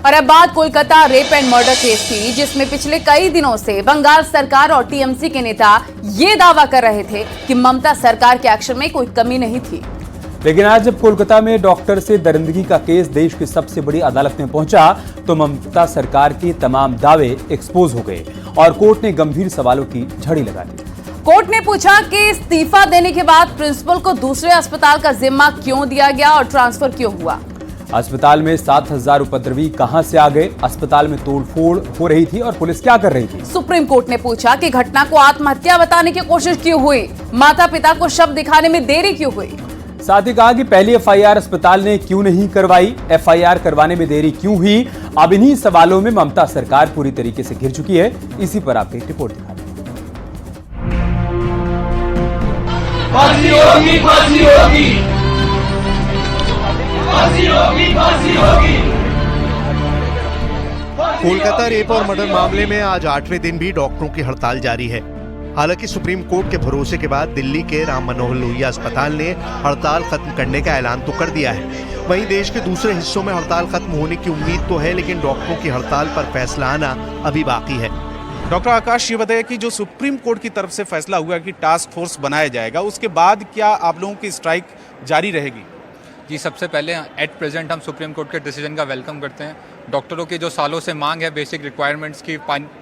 और अब बात Kolkata rape and murder case की, जिसमें पिछले कई दिनों से बंगाल सरकार और टीएमसी के नेता ये दावा कर रहे थे कि ममता सरकार के एक्शन में कोई कमी नहीं थी। लेकिन आज जब कोलकाता में डॉक्टर से दरिंदगी का केस देश की सबसे बड़ी अदालत में पहुंचा तो ममता सरकार के तमाम दावे एक्सपोज हो गए और कोर्ट ने गंभीर सवालों की झड़ी लगा दी। कोर्ट ने पूछा कि इस्तीफा देने के बाद प्रिंसिपल को दूसरे अस्पताल का जिम्मा क्यों दिया गया और ट्रांसफर क्यों हुआ। अस्पताल में 7,000 उपद्रवी कहां से आ गए, अस्पताल में तोड़फोड़ हो रही थी और पुलिस क्या कर रही थी। सुप्रीम कोर्ट ने पूछा कि घटना को आत्महत्या बताने की कोशिश क्यों हुई, माता पिता को शव दिखाने में देरी क्यों हुई। साथ ही कहा कि पहली एफआईआर अस्पताल ने क्यों नहीं करवाई, एफआईआर करवाने में देरी क्यों हुई। अब इन्हीं सवालों में ममता सरकार पूरी तरीके से घिर चुकी है। इसी पर आपको एक रिपोर्ट दिखा दें। फांसी होगी, फांसी होगी, फांसी होगी, फांसी होगी। कोलकाता रेप और मर्डर मामले में आज 8वें दिन भी डॉक्टरों की हड़ताल जारी है। हालांकि सुप्रीम कोर्ट के भरोसे के बाद दिल्ली के राम मनोहर लोहिया अस्पताल ने हड़ताल खत्म करने का ऐलान तो कर दिया है। वहीं देश के दूसरे हिस्सों में हड़ताल खत्म होने की उम्मीद तो है, लेकिन डॉक्टरों की हड़ताल पर फैसला आना अभी बाकी है। डॉक्टर आकाश, ये बताइए कि जो सुप्रीम कोर्ट की तरफ से फैसला हुआ कि टास्क फोर्स बनाया जाएगा, उसके बाद क्या आप लोगों की स्ट्राइक जारी रहेगी? जी, सबसे पहले एट प्रेजेंट हम सुप्रीम कोर्ट के डिसीजन का वेलकम करते हैं। डॉक्टरों की जो सालों से मांग है बेसिक रिक्वायरमेंट्स की,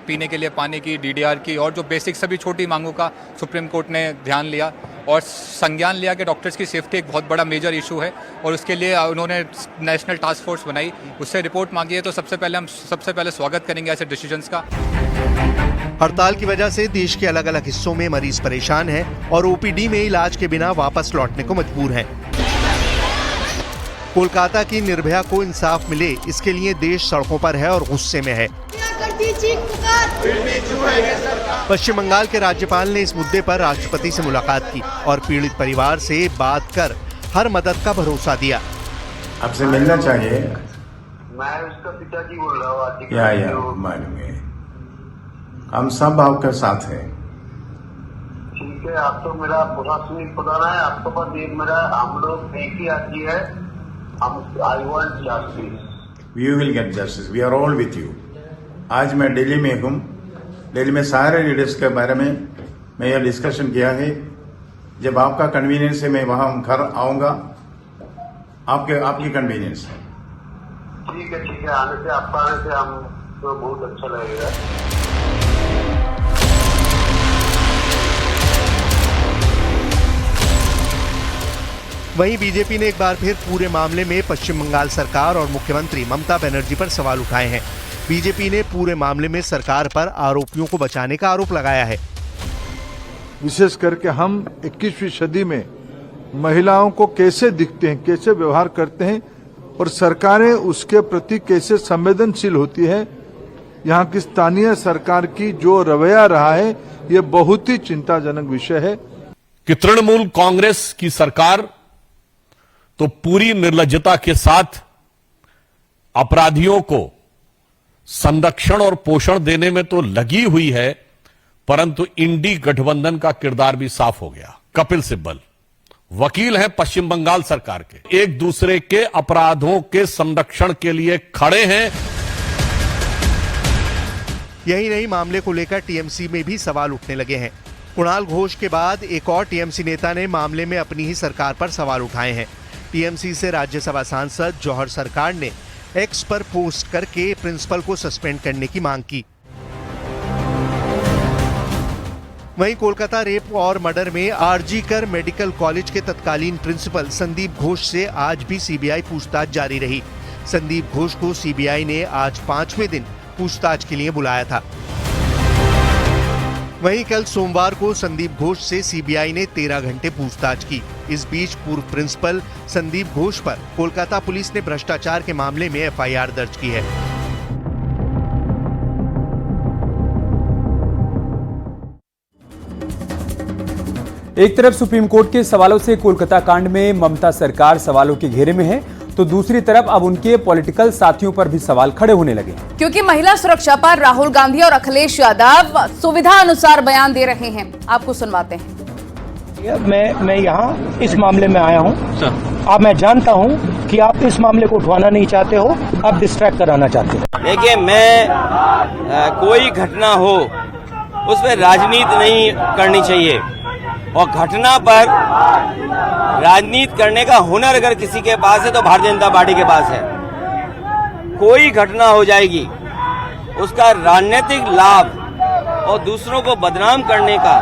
पीने के लिए पानी की, डीडीआर की और जो बेसिक सभी छोटी मांगों का सुप्रीम कोर्ट ने ध्यान लिया और संज्ञान लिया कि डॉक्टर्स की सेफ्टी एक बहुत बड़ा मेजर इशू है और उसके लिए उन्होंने नेशनल टास्क फोर्स बनाई, उससे रिपोर्ट मांगी है। तो सबसे पहले स्वागत करेंगे ऐसे डिसीजंस का। हड़ताल की वजह से देश के अलग अलग हिस्सों में मरीज परेशान हैं और ओपीडी में इलाज के बिना वापस लौटने को मजबूर हैं। कोलकाता की निर्भया को इंसाफ मिले, इसके लिए देश सड़कों पर है और गुस्से में है। पश्चिम बंगाल के राज्यपाल ने इस मुद्दे पर राष्ट्रपति से मुलाकात की और पीड़ित परिवार से बात कर हर मदद का भरोसा दिया। आपसे मिलना चाहिए। मैं उसका पिताजी बोल रहा हूँ। या मालूम, हम सब आपके साथ हैं। ठीक है, आप तो मेरा प्रशासनिक प्रधान है, आपके पास एक मेरा हम लोग एक ही आती है। I want justice. We will get justice. We are all with you. आज मैं दिल्ली में हूँ। दिल्ली में सारे लीडर्स के बारे में मैं यह डिस्कशन किया है। जब आपका कन्वीनियंस है मैं वहाँ घर आऊँगा, आपकी कन्वीनियंस है। ठीक है, आने से आपका आने से हम तो बहुत अच्छा लगेगा। वहीं बीजेपी ने एक बार फिर पूरे मामले में पश्चिम बंगाल सरकार और मुख्यमंत्री ममता बनर्जी पर सवाल उठाए हैं। बीजेपी ने पूरे मामले में सरकार पर आरोपियों को बचाने का आरोप लगाया है। विशेष करके हम 21वीं सदी में महिलाओं को कैसे दिखते हैं, कैसे व्यवहार करते हैं और सरकारें उसके प्रति कैसे संवेदनशील होती है। यहाँ की स्थानीय सरकार की जो रवैया रहा है ये बहुत ही चिंताजनक विषय है कि तृणमूल कांग्रेस की सरकार तो पूरी निर्लज्जता के साथ अपराधियों को संरक्षण और पोषण देने में तो लगी हुई है, परंतु इंडी गठबंधन का किरदार भी साफ हो गया। कपिल सिब्बल वकील हैं पश्चिम बंगाल सरकार के, एक दूसरे के अपराधों के संरक्षण के लिए खड़े हैं। यही नहीं, मामले को लेकर टीएमसी में भी सवाल उठने लगे हैं। कुणाल घोष के बाद एक और टीएमसी नेता ने मामले में अपनी ही सरकार पर सवाल उठाए हैं। टीएमसी से राज्यसभा सांसद जौहर सरकार ने एक्स पर पोस्ट करके प्रिंसिपल को सस्पेंड करने की मांग की। वहीं कोलकाता रेप और मर्डर में आरजी कर मेडिकल कॉलेज के तत्कालीन प्रिंसिपल संदीप घोष से आज भी सीबीआई पूछताछ जारी रही। संदीप घोष को सीबीआई ने आज 5वें दिन पूछताछ के लिए बुलाया था। वहीं कल सोमवार को संदीप घोष से सीबीआई ने 13 घंटे पूछताछ की। इस बीच पूर्व प्रिंसिपल संदीप घोष पर कोलकाता पुलिस ने भ्रष्टाचार के मामले में एफआईआर दर्ज की है। एक तरफ सुप्रीम कोर्ट के सवालों से कोलकाता कांड में ममता सरकार सवालों के घेरे में है, तो दूसरी तरफ अब उनके पॉलिटिकल साथियों पर भी सवाल खड़े होने लगे, क्योंकि महिला सुरक्षा पर राहुल गांधी और अखिलेश यादव सुविधा अनुसार बयान दे रहे हैं। आपको सुनवाते हैं। मैं यहाँ इस मामले में आया हूँ। अब मैं जानता हूँ कि आप इस मामले को उठवाना नहीं चाहते हो, आप डिस्ट्रैक्ट कराना चाहते हो। देखिए, मैं कोई घटना हो उस पर राजनीति नहीं करनी चाहिए, और घटना पर राजनीति करने का हुनर अगर किसी के पास है तो भारतीय जनता पार्टी के पास है। कोई घटना हो जाएगी, उसका राजनीतिक लाभ और दूसरों को बदनाम करने का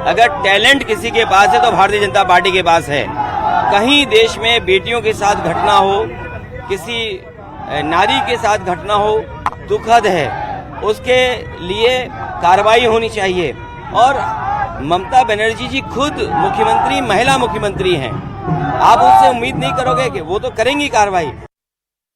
अगर टैलेंट किसी के पास है तो भारतीय जनता पार्टी के पास है। कहीं देश में बेटियों के साथ घटना हो, किसी नारी के साथ घटना हो, दुखद है, उसके लिए कार्रवाई होनी चाहिए। और ममता बनर्जी जी खुद मुख्यमंत्री, महिला मुख्यमंत्री हैं, आप उससे उम्मीद नहीं करोगे कि वो तो करेंगी कार्रवाई।